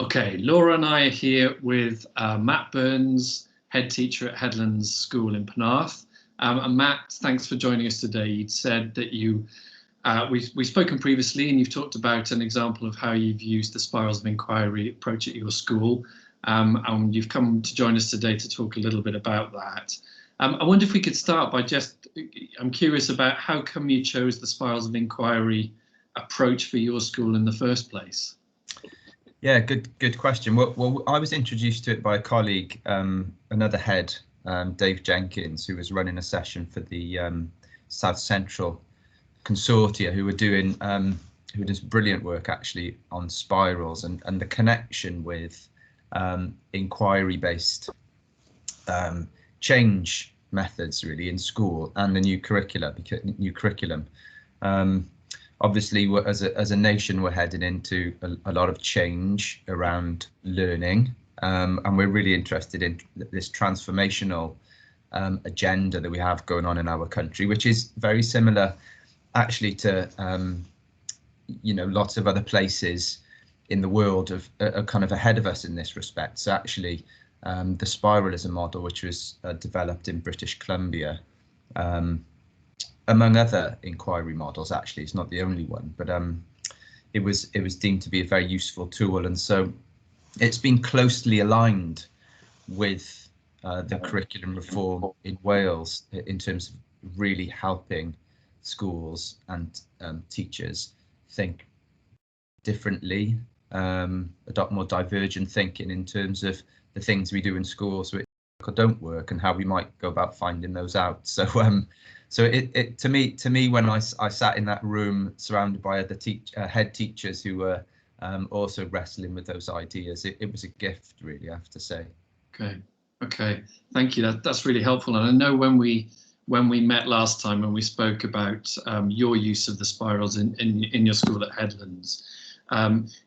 Okay, Laura and I are here with Matt Burns, head teacher at Headlands School in Penarth. And Matt, thanks for joining us today. You'd said that we've spoken previously, and you've talked about an example of how you've used the spirals of inquiry approach at your school. And you've come to join us today to talk a little bit about that. I wonder if we could start by I'm curious about how come you chose the spirals of inquiry approach for your school in the first place? Yeah, good question. Well, I was introduced to it by a colleague, another head, Dave Jenkins, who was running a session for the South Central Consortia, who were doing brilliant work actually on spirals and the connection with inquiry-based change methods really in school and the new curriculum. Obviously, as a nation, we're heading into a lot of change around learning, and we're really interested in this transformational agenda that we have going on in our country, which is very similar actually to lots of other places in the world are kind of ahead of us in this respect. So actually, the spiral is a model which was developed in British Columbia, among other inquiry models. Actually, it's not the only one, but it was deemed to be a very useful tool, and so it's been closely aligned with the curriculum reform in Wales in terms of really helping schools and teachers think differently, adopt more divergent thinking in terms of the things we do in schools which work or don't work, and how we might go about finding those out. So it to me when I sat in that room surrounded by other head teachers who were also wrestling with those ideas, it was a gift, really, I have to say. Okay, thank you. That's really helpful. And I know when we met last time, when we spoke about your use of the spirals in your school at Headlands,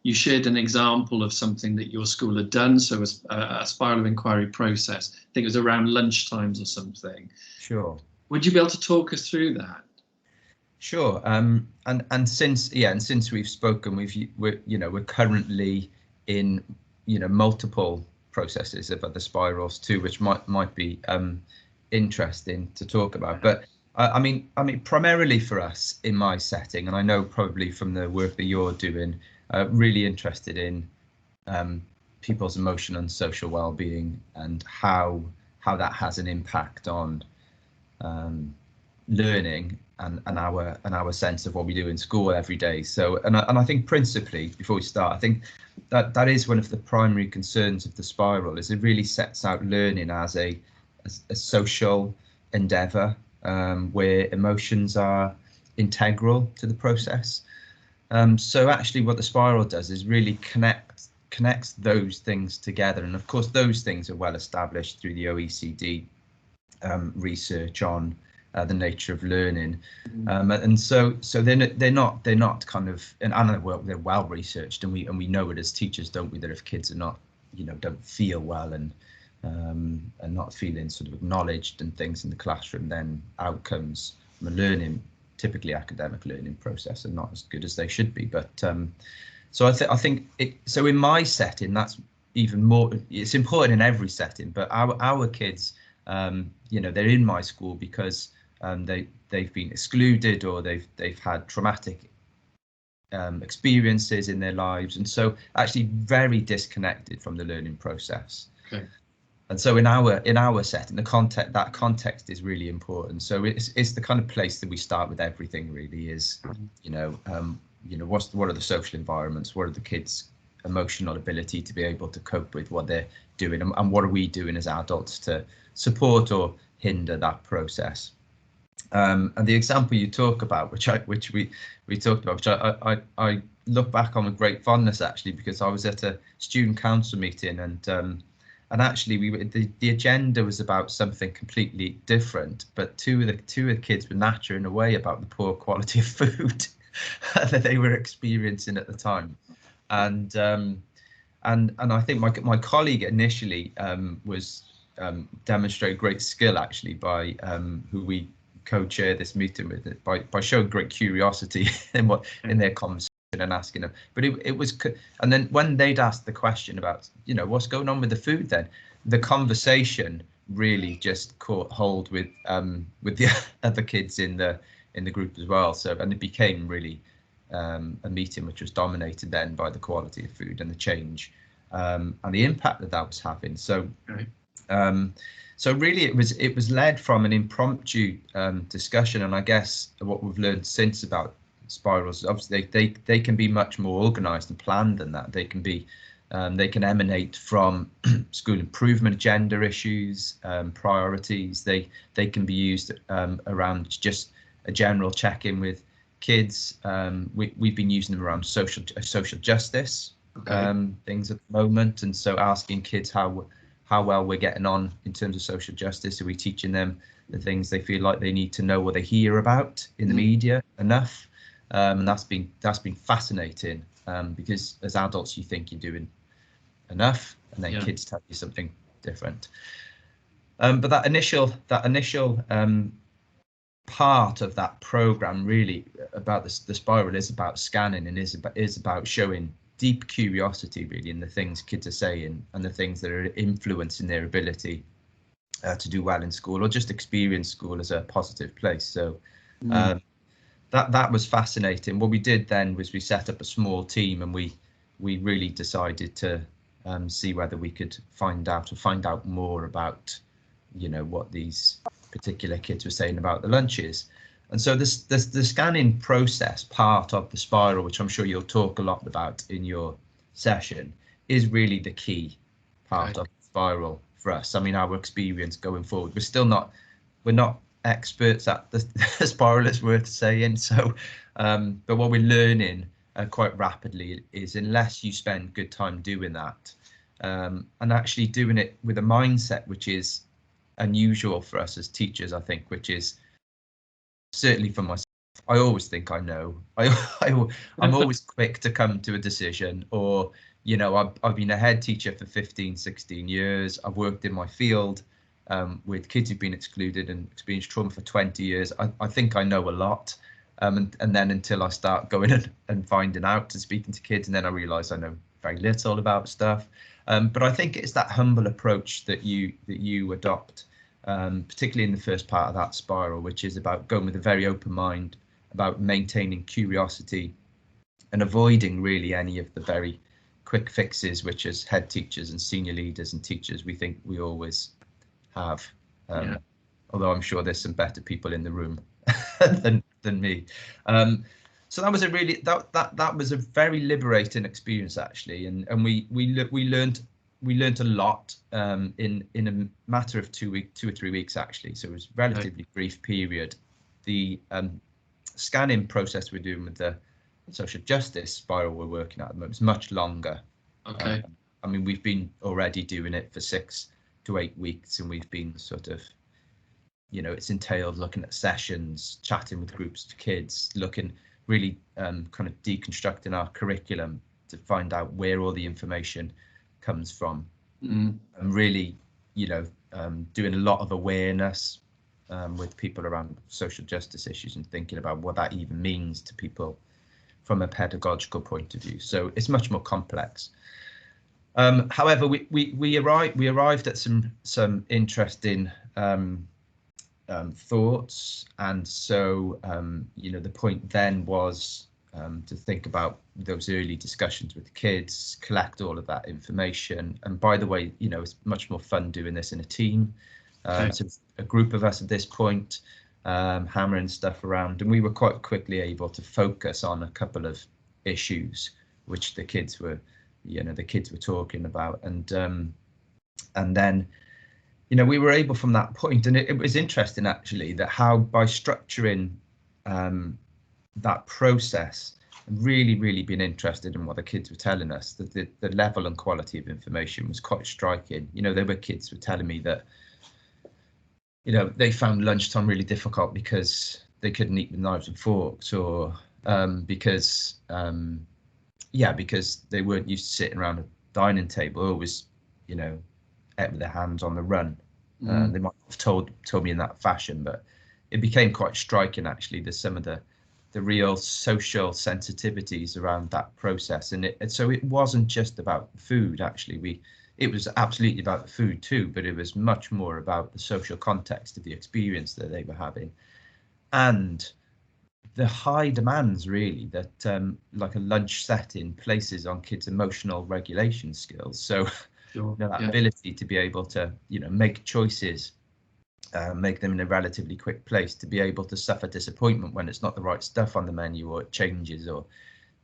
you shared an example of something that your school had done. So a spiral of inquiry process. I think it was around lunchtimes or something. Sure. Would you be able to talk us through that? Sure. And since we've spoken, we're currently in multiple processes of other spirals too, which might be interesting to talk about. But I mean, primarily for us in my setting, and I know probably from the work that you're doing, really interested in people's emotional and social well-being and how that has an impact on learning and our sense of what we do in school every day. So and I think principally, before we start, I think that is one of the primary concerns of the spiral, is it really sets out learning as a social endeavor, where emotions are integral to the process. So actually what the spiral does is really connects those things together, and of course those things are well established through the OECD research on the nature of learning, and so they're not kind of, and they're well researched, and we know it as teachers, don't we, that if kids are not don't feel well and not feeling sort of acknowledged and things in the classroom, then outcomes from a learning, typically academic learning process, are not as good as they should be. But so I think so in my setting, that's even more, it's important in every setting, but our kids, they're in my school because they've been excluded, or they've had traumatic experiences in their lives, and so actually very disconnected from the learning process. Okay. And so in our setting, that context is really important. So it's the kind of place that we start with everything, really, is what are the social environments, what are the kids' emotional ability to be able to cope with what they're doing, and what are we doing as adults to support or hinder that process. And the example you talk about, which we talked about, which I look back on with great fondness, actually, because I was at a student council meeting, and actually the agenda was about something completely different, but two of the kids were nattering away about the poor quality of food that they were experiencing at the time, and I think my colleague initially was demonstrated great skill, actually, by who we co-chair this meeting with, by showing great curiosity in their conversation and asking them, but it was, and then when they'd asked the question about, you know, what's going on with the food, then the conversation really just caught hold with the other kids in the group as well. So, and it became really a meeting which was dominated then by the quality of food and the change and the impact that that was having. So so really it was led from an impromptu discussion, and I guess what we've learned since about spirals, obviously they can be much more organized and planned than that. They can be they can emanate from school improvement agenda issues, priorities. They can be used around just a general check-in with kids. We've been using them around social justice things at the moment, and so asking kids how well we're getting on in terms of social justice. Are we teaching them the things they feel like they need to know or they hear about in the media enough? And that's been fascinating, because as adults you think you're doing enough, and then kids tell you something different. But that initial part of that program really about the spiral is about scanning, and is about showing deep curiosity really in the things kids are saying and the things that are influencing their ability to do well in school or just experience school as a positive place. So that was fascinating. What we did then was we set up a small team, and we really decided to see whether we could find out more about, you know, what these particular kids were saying about the lunches. And so the scanning process part of the spiral, which I'm sure you'll talk a lot about in your session, is really the key part of the spiral for us. I mean, our experience going forward, we're not experts at the spiral, it's worth saying. So, but what we're learning quite rapidly is, unless you spend good time doing that, and actually doing it with a mindset which is unusual for us as teachers, I think, which is certainly for myself. I always think I know. I'm always quick to come to a decision, or, you know, I've been a head teacher for 15, 16 years. I've worked in my field with kids who've been excluded and experienced trauma for 20 years. I think I know a lot. And then until I start going and finding out and speaking to kids, and then I realise I know very little about stuff. But I think it's that humble approach that you adopt, particularly in the first part of that spiral, which is about going with a very open mind, about maintaining curiosity and avoiding really any of the very quick fixes, which as head teachers and senior leaders and teachers, we think we always have. Although I'm sure there's some better people in the room than me. So that was a really that was a very liberating experience, actually, and we learned a lot in a matter of 2 or 3 weeks, actually. So it was a relatively brief period. The scanning process we're doing with the social justice spiral we're working at the moment is much longer. I mean, we've been already doing it for 6 to 8 weeks, and we've been sort of, you know, it's entailed looking at sessions, chatting with groups of kids, looking really kind of deconstructing our curriculum to find out where all the information comes from, and really, you know, doing a lot of awareness with people around social justice issues and thinking about what that even means to people from a pedagogical point of view. So it's much more complex. However, we arrived at some interesting thoughts, and so you know, the point then was to think about those early discussions with the kids, collect all of that information. And by the way, you know, it's much more fun doing this in a team. So it's a group of us at this point, hammering stuff around, and we were quite quickly able to focus on a couple of issues which the kids were talking about, and then, you know, we were able from that point, and it was interesting actually that how by structuring that process, really been interested in what the kids were telling us, that the level and quality of information was quite striking. You know, there were kids who were telling me that, you know, they found lunchtime really difficult because they couldn't eat with knives and forks, or because they weren't used to sitting around a dining table, always, you know, ate with their hands on the run. They might have told me in that fashion, but it became quite striking actually that some of the the real social sensitivities around that process. And so it wasn't just about food. Actually, it was absolutely about the food too, but it was much more about the social context of the experience that they were having, and the high demands really that like a lunch setting places on kids' emotional regulation skills. So that ability to be able to make choices, make them in a relatively quick place, to be able to suffer disappointment when it's not the right stuff on the menu or it changes, or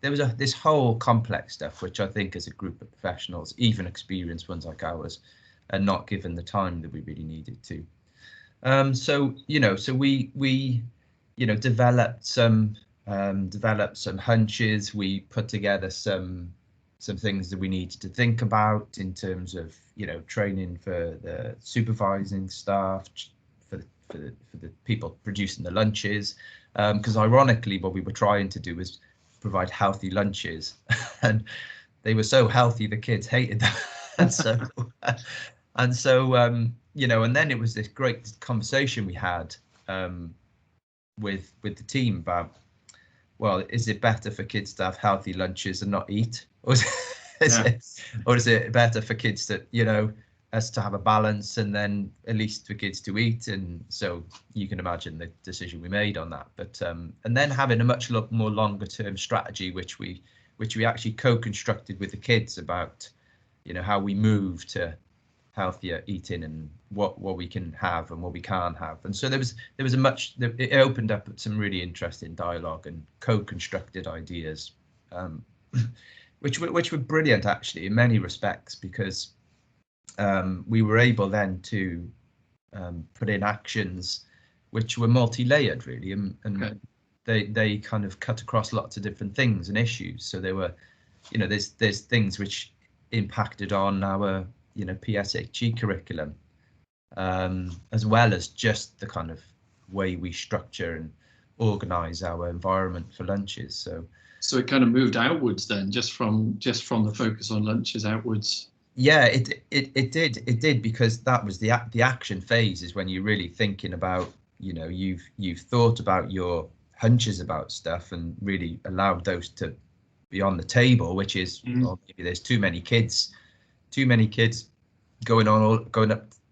there was this whole complex stuff which I think as a group of professionals, even experienced ones like ours, are not given the time that we really needed to. So we developed some hunches. We put together some things that we needed to think about in terms of training for the supervising staff, for the people producing the lunches, because ironically what we were trying to do was provide healthy lunches, and they were so healthy the kids hated them. and so and then it was this great conversation we had with the team about, well, is it better for kids to have healthy lunches and not eat, or is it better for kids to us to have a balance and then at least for kids to eat? And so you can imagine the decision we made on that. But and then having a much more longer term strategy, which we actually co-constructed with the kids about how we move to healthier eating and what we can have and what we can't have. And so it opened up some really interesting dialogue and co-constructed ideas, which were brilliant actually in many respects, because we were able then to put in actions which were multi-layered really, and they kind of cut across lots of different things and issues. So there were there's things which impacted on our PSHE curriculum, as well as just the kind of way we structure and organize our environment for lunches. So it kind of moved outwards then, just from the focus on lunches outwards. Yeah, it did, because that was the action phase, is when you're really thinking about you've thought about your hunches about stuff and really allowed those to be on the table, which is well, maybe there's too many kids going up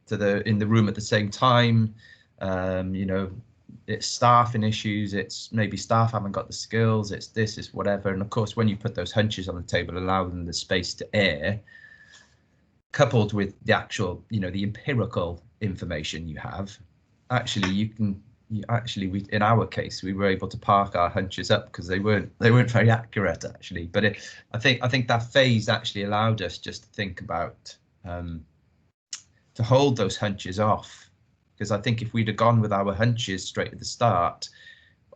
to in the room at the same time. It's staffing issues, it's maybe staff haven't got the skills, it's whatever. And of course, when you put those hunches on the table, allow them the space to air, coupled with the actual, the empirical information you have, actually we in our case we were able to park our hunches up because they weren't very accurate actually. But I think that phase actually allowed us just to think about to hold those hunches off, because I think if we'd have gone with our hunches straight at the start,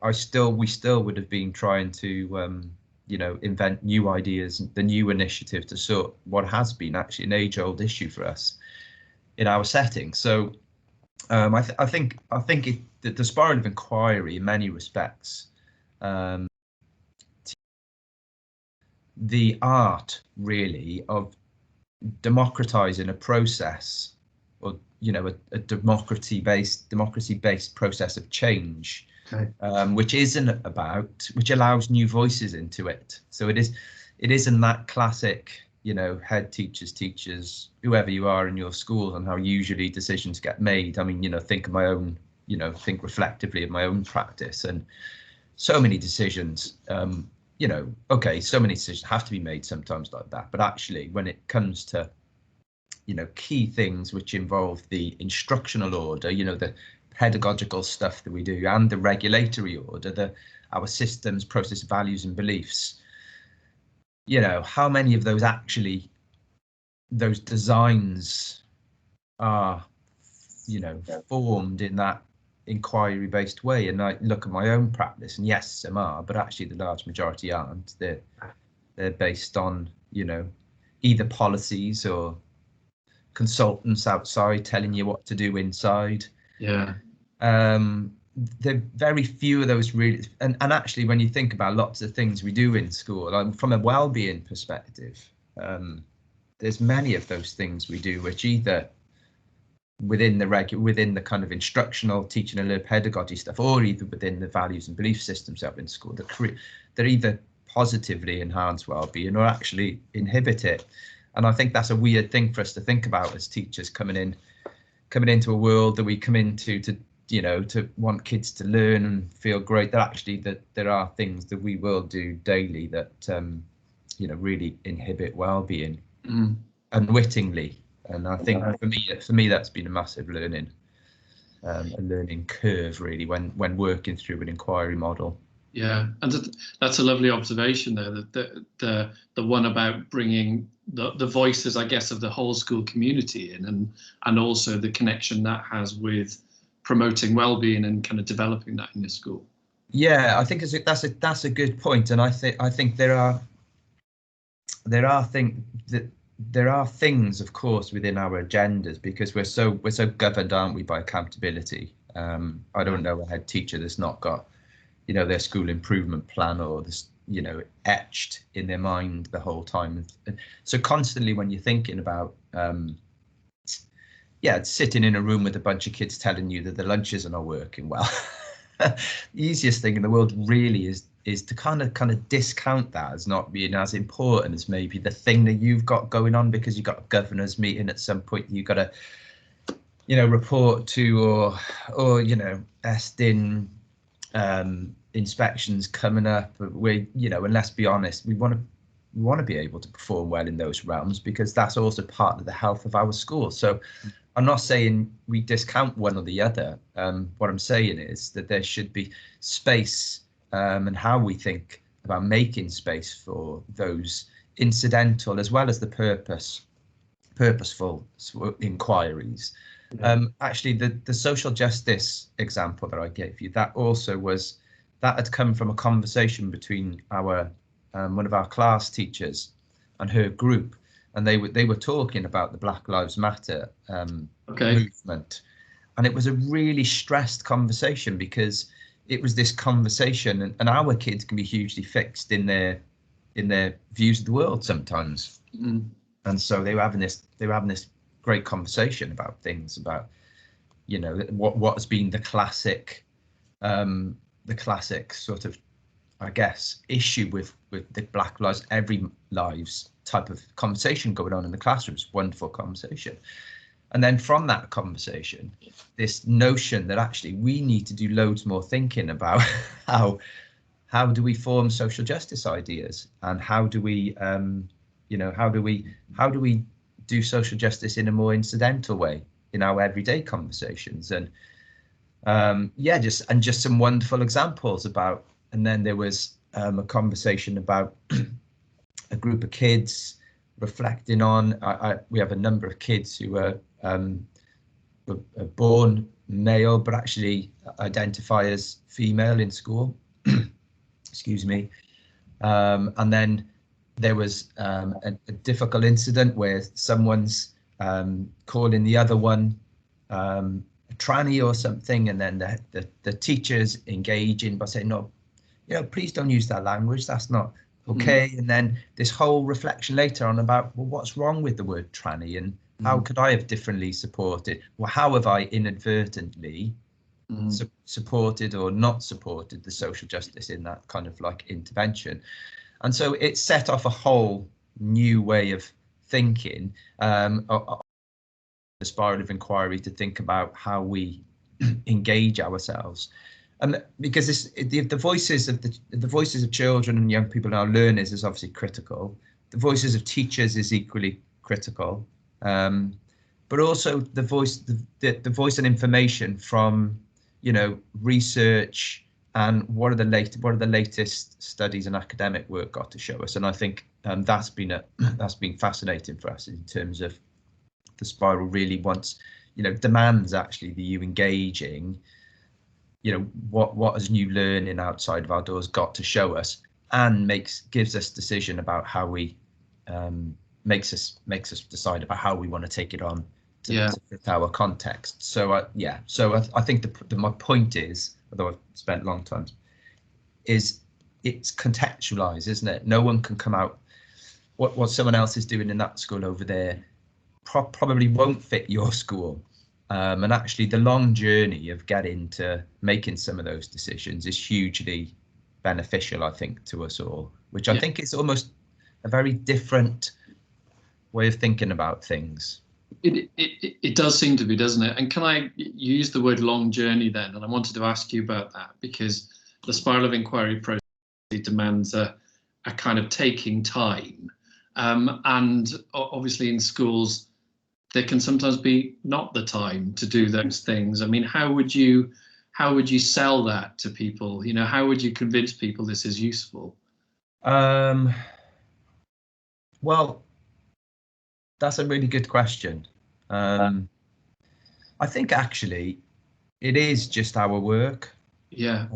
we still would have been trying to invent new ideas, the new initiative to sort what has been actually an age-old issue for us in our setting. So I think the spiral of inquiry in many respects, the art really of democratizing a process, or a democracy-based process of change, which allows new voices into it. So it isn't that classic head teachers, whoever you are in your school, and how usually decisions get made. I mean, think of my own, think reflectively of my own practice, and so many decisions, so many decisions have to be made sometimes like that. But actually, when it comes to key things which involve the instructional order, the pedagogical stuff that we do, and the regulatory order, our systems, process, values and beliefs, how many of those those designs are formed in that inquiry based way. And I look at my own practice, and yes, some are, but actually the large majority aren't. They're based on either policies or consultants outside telling you what to do inside. There are very few of those really, and actually when you think about lots of things we do in school, from a well-being perspective, there's many of those things we do which either within the kind of instructional teaching and learning pedagogy stuff, or either within the values and belief systems up in school, that either positively enhance well-being or actually inhibit it. And I think that's a weird thing for us to think about as teachers coming into a world that we come into to want kids to learn and feel great, that actually that there are things that we will do daily that really inhibit well-being unwittingly. And I think for me that's been a massive learning curve, really, when working through an inquiry model. Yeah, and that's a lovely observation there, that the one about bringing the voices, I guess, of the whole school community in, and also the connection that has with promoting well-being and kind of developing that in your school. Yeah, I think that's a good point, and I think there are things, of course, within our agendas, because we're so governed, aren't we, by accountability. I don't know a head teacher that's not got their school improvement plan or this etched in their mind the whole time. So constantly when you're thinking about sitting in a room with a bunch of kids telling you that the lunches are not working well, the easiest thing in the world really is to kind of discount that as not being as important as maybe the thing that you've got going on, because you've got a governors meeting at some point you've got to report to, or ESDIN inspections coming up, where and let's be honest, we want to be able to perform well in those realms, because that's also part of the health of our school. So I'm not saying we discount one or the other. What I'm saying is that there should be space, and how we think about making space for those incidental as well as the purposeful inquiries. Actually, the social justice example that I gave you, that had come from a conversation between our one of our class teachers and her group, and they were talking about the Black Lives Matter movement, and it was a really stressed conversation, because it was this conversation, and our kids can be hugely fixed in their views of the world sometimes, and so they were having this great conversation about things, about what has been the classic sort of, I guess, issue with the Black Lives, every lives type of conversation going on in the classrooms. Wonderful conversation. And then from that conversation, this notion that actually we need to do loads more thinking about how do we form social justice ideas, and how do we do social justice in a more incidental way in our everyday conversations. And just some wonderful examples about. And then there was a conversation about a group of kids reflecting on. We have a number of kids who were born male but actually identify as female in school. Excuse me. And then there was a difficult incident where someone's calling the other one a tranny or something, and then the teachers engaging by saying, no, please don't use that language, that's not okay. And then this whole reflection later on about, well, what's wrong with the word tranny, and how could I have differently supported? Well, how have I inadvertently supported or not supported the social justice in that kind of like intervention? And so it set off a whole new way of thinking, the spiral of inquiry, to think about how we engage ourselves. And because the voices of children and young people and our learners is obviously critical. The voices of teachers is equally critical, but also the voice and information from research, and what are the latest studies and academic work got to show us. And I think that's been fascinating for us, in terms of the spiral really demands actually the you engaging. What has new learning outside of our doors got to show us, and gives us decision about how we makes us decide about how we want to take it on to fit our context. So I think my point is, although I've spent a long time, is it's contextualized, isn't it? No one can come out, what someone else is doing in that school over there probably won't fit your school. And actually the long journey of getting to making some of those decisions is hugely beneficial, I think, to us all, which I think is almost a very different way of thinking about things. It does seem to be, doesn't it? And can I use the word long journey then? And I wanted to ask you about that, because the spiral of inquiry process demands a kind of taking time. And obviously in schools, there can sometimes be not the time to do those things. I mean, how would you sell that to people? You know, how would you convince people this is useful? Well, that's a really good question. I think actually it is just our work. Yeah.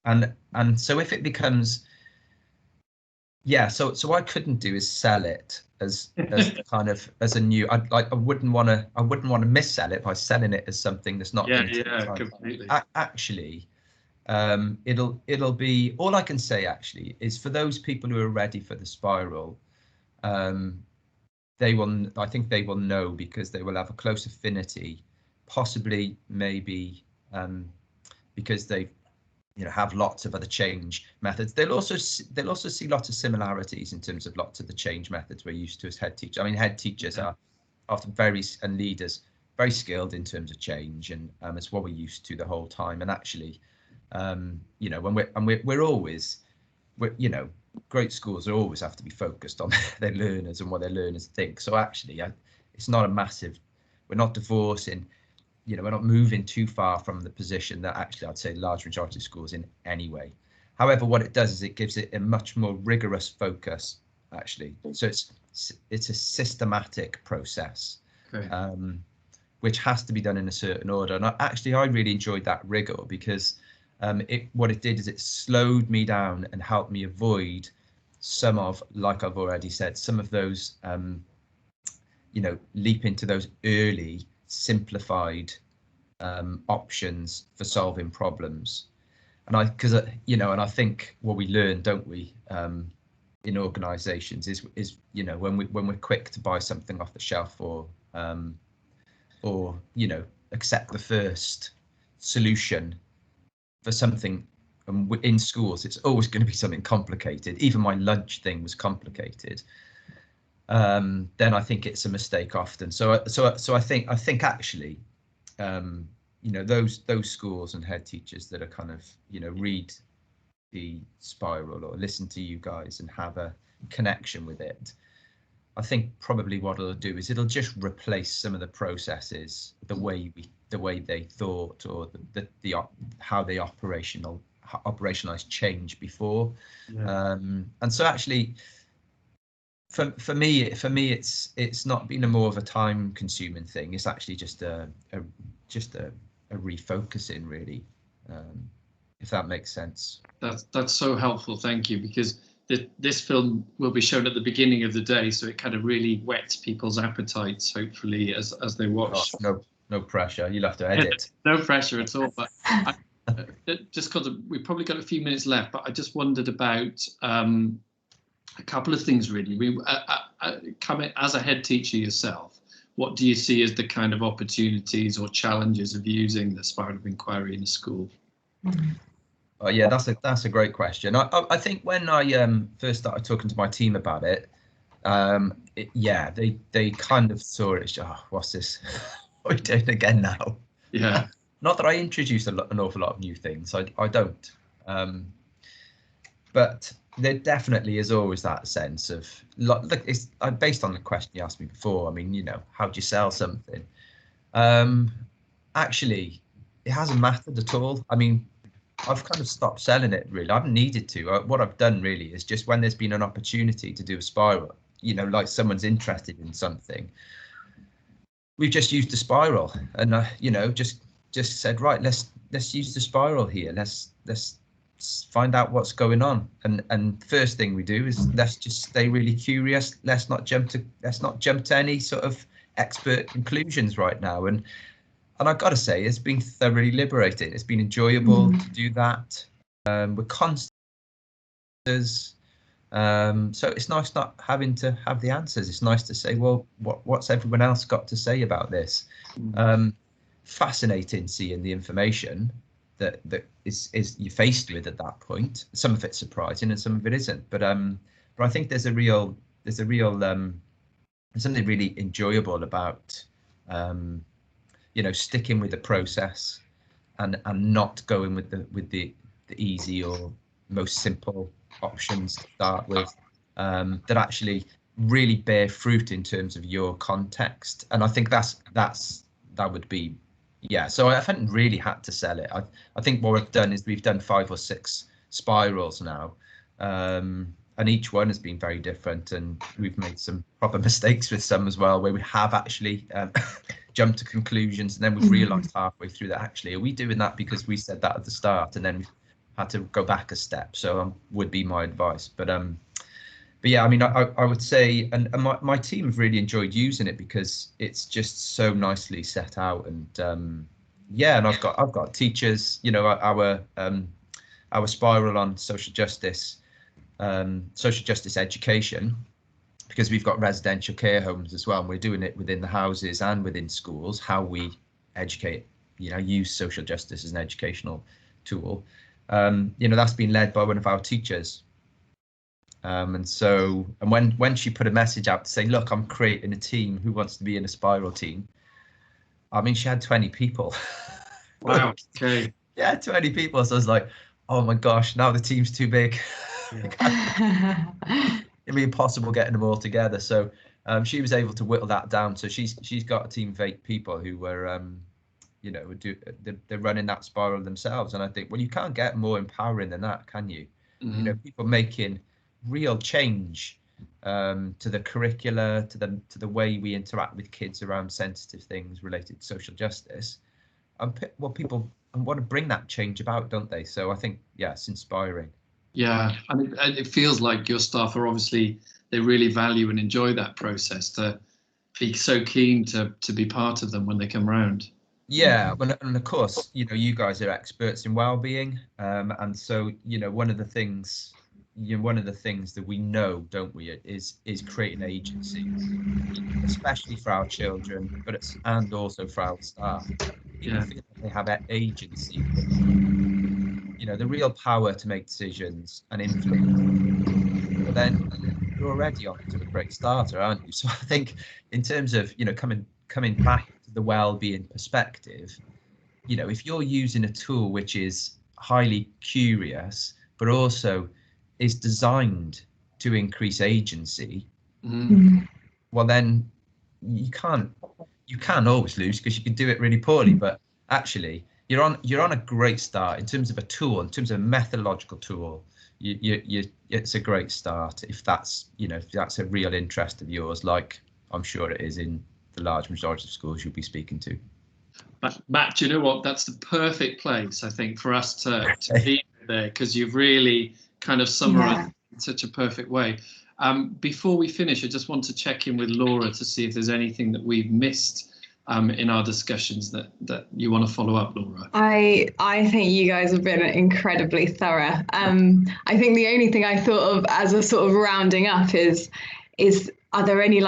And so if it becomes, so what I couldn't do is sell it as kind of as a new. I wouldn't want to missell it by selling it as something that's not. Completely. Actually, it'll be, all I can say actually is for those people who are ready for the spiral, they will, I think they will know, because they will have a close affinity, possibly maybe because they have lots of other change methods. They'll also see lots of similarities in terms of lots of the change methods we're used to as head teachers. I mean, head teachers are often and leaders very skilled in terms of change, and it's what we're used to the whole time. And actually, when we're always, great schools always have to be focused on their learners and what their learners think. So actually, it's not a massive, we're not divorcing, we're not moving too far from the position that actually I'd say large majority of schools in anyway. However, what it does is it gives it a much more rigorous focus, actually. So it's a systematic process, which has to be done in a certain order. And I really enjoyed that rigor, because what it did is it slowed me down and helped me avoid some of, like I've already said, some of those, leap into those early simplified options for solving problems. And I think what we learn, don't we, in organizations is when we're quick to buy something off the shelf, or accept the first solution for something, in schools it's always going to be something complicated. Even my lunch thing was complicated. Then I think it's a mistake often. So I think actually, those schools and head teachers that are kind of read the spiral or listen to you guys and have a connection with it, I think probably what it'll do is it'll just replace some of the processes, the way they thought, or the how they operationalized change before. And so actually, for me it's not been a more of a time consuming thing. It's actually just a refocusing, really, if that makes sense. That's so helpful, thank you, because this film will be shown at the beginning of the day, so it kind of really whets people's appetites, hopefully, as they watch. No pressure, you'll have to edit. No pressure at all, but just because we've probably got a few minutes left, but I just wondered about a couple of things, really. Coming as a head teacher yourself, what do you see as the kind of opportunities or challenges of using the spiral of inquiry in a school? Yeah, that's a great question. I think when I first started talking to my team about it, they kind of saw it as, what's this? What are we doing again now? Yeah. Not that I introduce an awful lot of new things. I don't. But there definitely is always that sense of, look, it's based on the question you asked me before. I mean, how do you sell something? Actually, it hasn't mattered at all. I mean, I've kind of stopped selling it, really. I haven't needed to. What I've done really is just when there's been an opportunity to do a spiral, like someone's interested in something, we've just used the spiral, and just said, right, let's use the spiral here. Let's find out what's going on. And first thing we do is let's just stay really curious. Let's not jump to any sort of expert conclusions right now. And I've got to say, it's been thoroughly liberating. It's been enjoyable to do that. We're constant. So it's nice not having to have the answers. It's nice to say, well, what's everyone else got to say about this? Fascinating seeing the information that is you're faced with at that point. Some of it's surprising and some of it isn't. But I think there's something really enjoyable about sticking with the process and not going with the easy or most simple options to start with, that actually really bear fruit in terms of your context. And I think that would be, yeah. So I haven't really had to sell it. I think what we've done is we've done 5 or 6 spirals now, and each one has been very different, and we've made some proper mistakes with some as well, where we have actually jumped to conclusions, and then we've realized halfway through that actually, are we doing that because we said that at the start, and then we've had to go back a step. So would be my advice. But yeah, I mean, I would say, and my team have really enjoyed using it because it's just so nicely set out. And yeah, and I've got teachers, our spiral on social justice education, because we've got residential care homes as well, and we're doing it within the houses and within schools, how we educate, use social justice as an educational tool. That's been led by one of our teachers. And when she put a message out to say, look, I'm creating a team, who wants to be in a spiral team? I mean, she had 20 people. Wow. Okay. Yeah, 20 people. So I was like, oh my gosh, now the team's too big. It'd be impossible getting them all together. So she was able to whittle that down. So she's got a team of 8 people who were they're running that spiral themselves. And I think, well, you can't get more empowering than that, can you? People making real change to the curricula, to the way we interact with kids around sensitive things related to social justice. Well, people want to bring that change about, don't they? So I think, yeah, it's inspiring. Yeah, I mean, it feels like your staff are obviously, they really value and enjoy that process, to be so keen to be part of them when they come round. Yeah, and of course, you guys are experts in well-being, and so one of the things that we know, don't we, is creating agency, especially for our children, and also for our staff. People feel like they have agency, the real power to make decisions and influence. But then you're already off to a great starter, aren't you? So I think in terms of coming back to the well-being perspective, if you're using a tool which is highly curious but also is designed to increase agency, well then you can always lose, because you can do it really poorly. But actually you're on a great start in terms of a tool, in terms of a methodological tool. It's a great start if that's a real interest of yours, like I'm sure it is in the large majority of schools you'll be speaking to. But Matt, do you know what? That's the perfect place, I think, for us to be there, because you've really kind of summarized in such a perfect way. Before we finish, I just want to check in with Laura to see if there's anything that we've missed in our discussions that you want to follow up, Laura. I think you guys have been incredibly thorough. I think the only thing I thought of as a sort of rounding up is are there any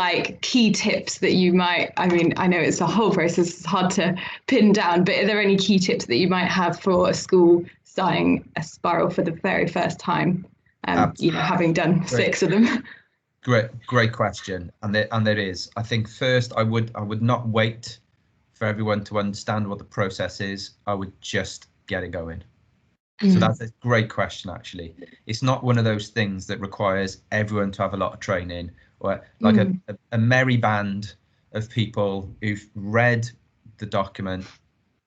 key tips that you might, I mean, I know it's a whole process, it's hard to pin down, but are there any key tips that you might have for a school starting a spiral for the very first time, having done 6 of them? Great question. And there is. I think first I would not wait for everyone to understand what the process is. I would just get it going. So that's a great question, actually. It's not one of those things that requires everyone to have a lot of training, or a merry band of people who've read the document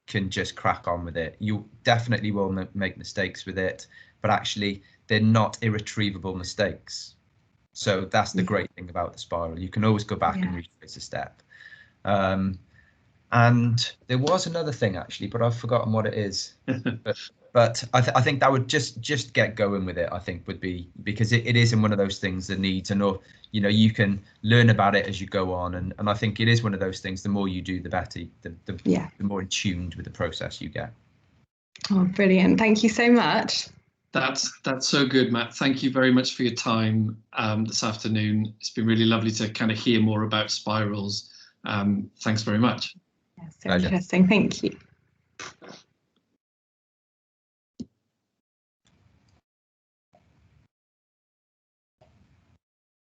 can just crack on with it. You definitely will make mistakes with it, but actually they're not irretrievable mistakes. So that's the great thing about the spiral. You can always go back and retrace a step. And there was another thing, actually, but I've forgotten what it is. But I think that would just get going with it, I think, would be, because it is in one of those things that needs, and you can learn about it as you go on. And I think it is one of those things, the more you do, the better, the more in tuned with the process you get. Oh, brilliant. Thank you so much. That's so good, Matt. Thank you very much for your time this afternoon. It's been really lovely to kind of hear more about spirals. Thanks very much. Yeah, so interesting. Thank you.